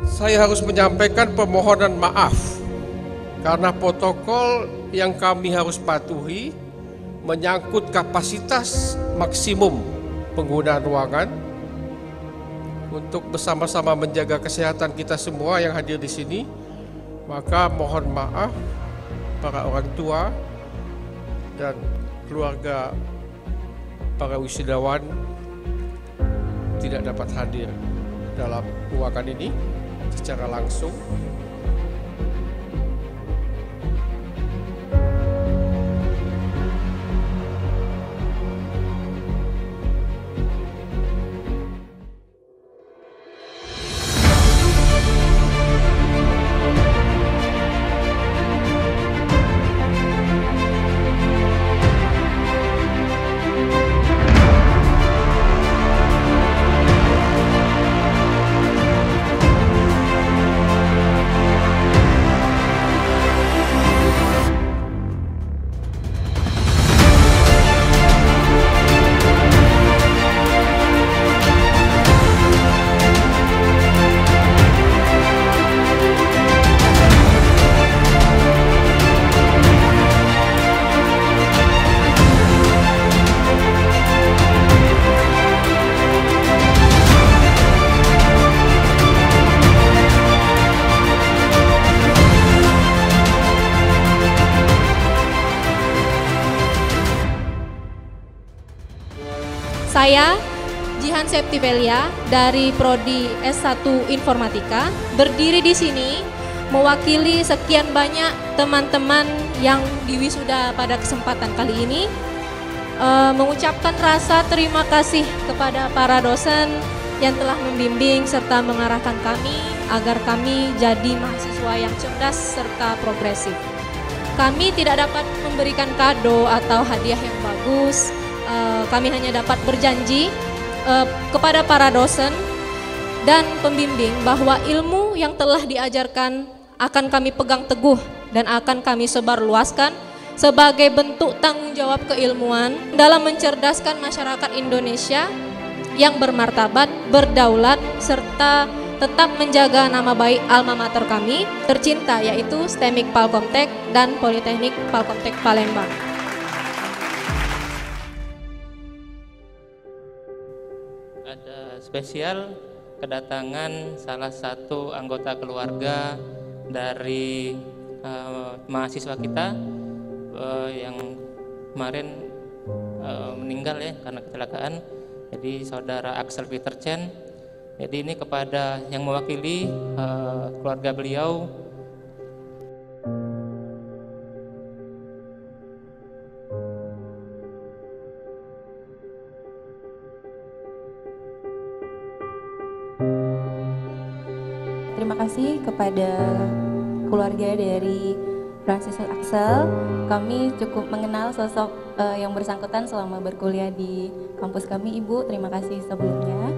Saya harus menyampaikan permohonan maaf karena protokol yang kami harus patuhi menyangkut kapasitas maksimum penggunaan ruangan. Untuk bersama-sama menjaga kesehatan kita semua yang hadir di sini, maka mohon maaf para orang tua dan keluarga para wisudawan tidak dapat hadir dalam ruangan ini secara langsung. Saya, Jihan Septibelia dari Prodi S1 Informatika, berdiri di sini mewakili sekian banyak teman-teman yang diwisuda pada kesempatan kali ini, mengucapkan rasa terima kasih kepada para dosen yang telah membimbing serta mengarahkan kami agar kami jadi mahasiswa yang cerdas serta progresif. Kami tidak dapat memberikan kado atau hadiah yang bagus. Kami hanya dapat berjanji kepada para dosen dan pembimbing bahwa ilmu yang telah diajarkan akan kami pegang teguh dan akan kami sebarluaskan sebagai bentuk tanggung jawab keilmuan dalam mencerdaskan masyarakat Indonesia yang bermartabat, berdaulat, serta tetap menjaga nama baik alma mater kami tercinta, yaitu STEMIK Palkomtek dan Politeknik Palkomtek Palembang. Ada spesial kedatangan salah satu anggota keluarga dari mahasiswa kita yang kemarin meninggal ya karena kecelakaan. Jadi saudara Axel Peter Chen. Jadi ini kepada yang mewakili keluarga beliau. Terima kasih kepada keluarga dari Francis Axel. Kami cukup mengenal sosok yang bersangkutan selama berkuliah di kampus kami. Ibu, terima kasih sebelumnya.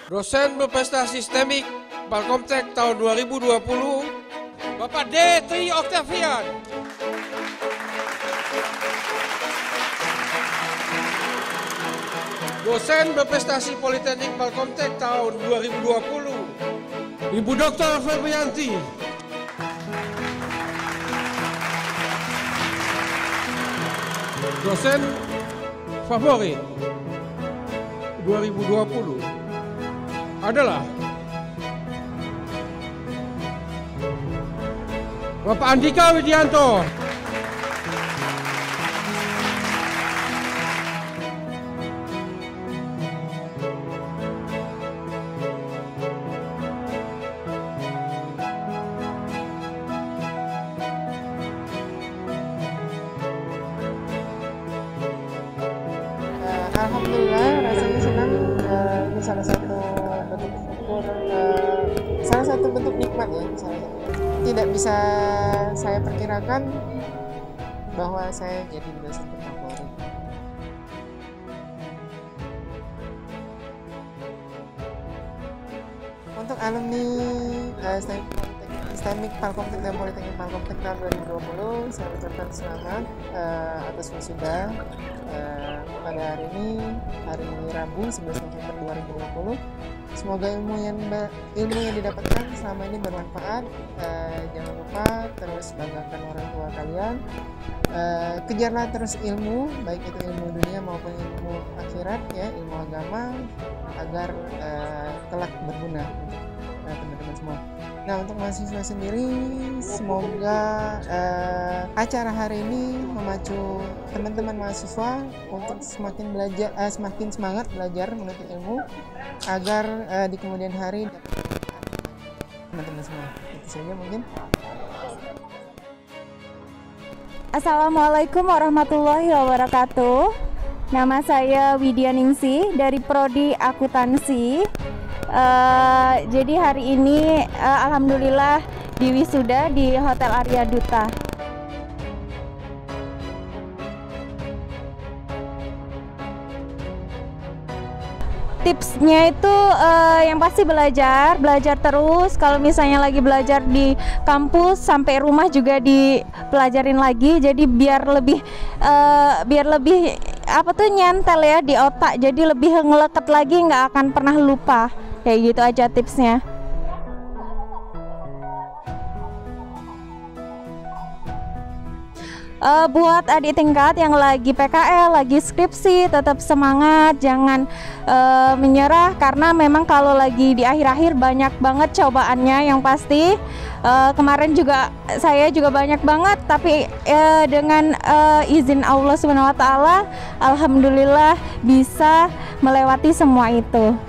Dosen berprestasi STEMIK Palkomtek tahun 2020, Bapak D. Tri Octavian. Dosen berprestasi Politeknik Palkomtek tahun 2020, Ibu Dr. Febrianti. Dosen favorit 2020 adalah Bapak Andika Widianto. Alhamdulillah, rasanya senang. Ini salah satu bentuk syukur, salah satu bentuk nikmat ya. Tidak bisa saya perkirakan bahwa saya jadi duta seperti Kapolri. Untuk alumni STEMIK Palkomtek dan Politeknik Palkomtek tahun 2020, saya ucapkan selamat atas wisuda pada hari ini, hari Rabu 11 November 2020. Semoga ilmu yang didapatkan selama ini bermanfaat. Jangan lupa terus banggakan orang tua kalian. Kejarlah terus ilmu, baik itu ilmu dunia maupun ilmu akhirat ya, ilmu agama, agar kelak berguna untuk teman-teman semua. Nah, untuk mahasiswa sendiri, semoga acara hari ini memacu teman-teman mahasiswa untuk semakin belajar, semakin semangat belajar menuntut ilmu, agar di kemudian hari dapat teman-teman semua. Itu saja mungkin. Assalamualaikum warahmatullahi wabarakatuh. Nama saya Widya Ningsih dari Prodi Akuntansi. Jadi hari ini alhamdulillah diwisuda di Hotel Arya Duta. Tipsnya itu yang pasti belajar terus. Kalau misalnya lagi belajar di kampus, sampai rumah juga dipelajarin lagi. Jadi biar lebih nyantel ya di otak. Jadi lebih ngelekat lagi, nggak akan pernah lupa. Kayak gitu aja tipsnya. Buat adik tingkat yang lagi PKL, lagi skripsi, tetap semangat, jangan menyerah, karena memang kalau lagi di akhir-akhir banyak banget cobaannya yang pasti. Kemarin juga saya juga banyak banget, tapi dengan izin Allah SWT, alhamdulillah bisa melewati semua itu.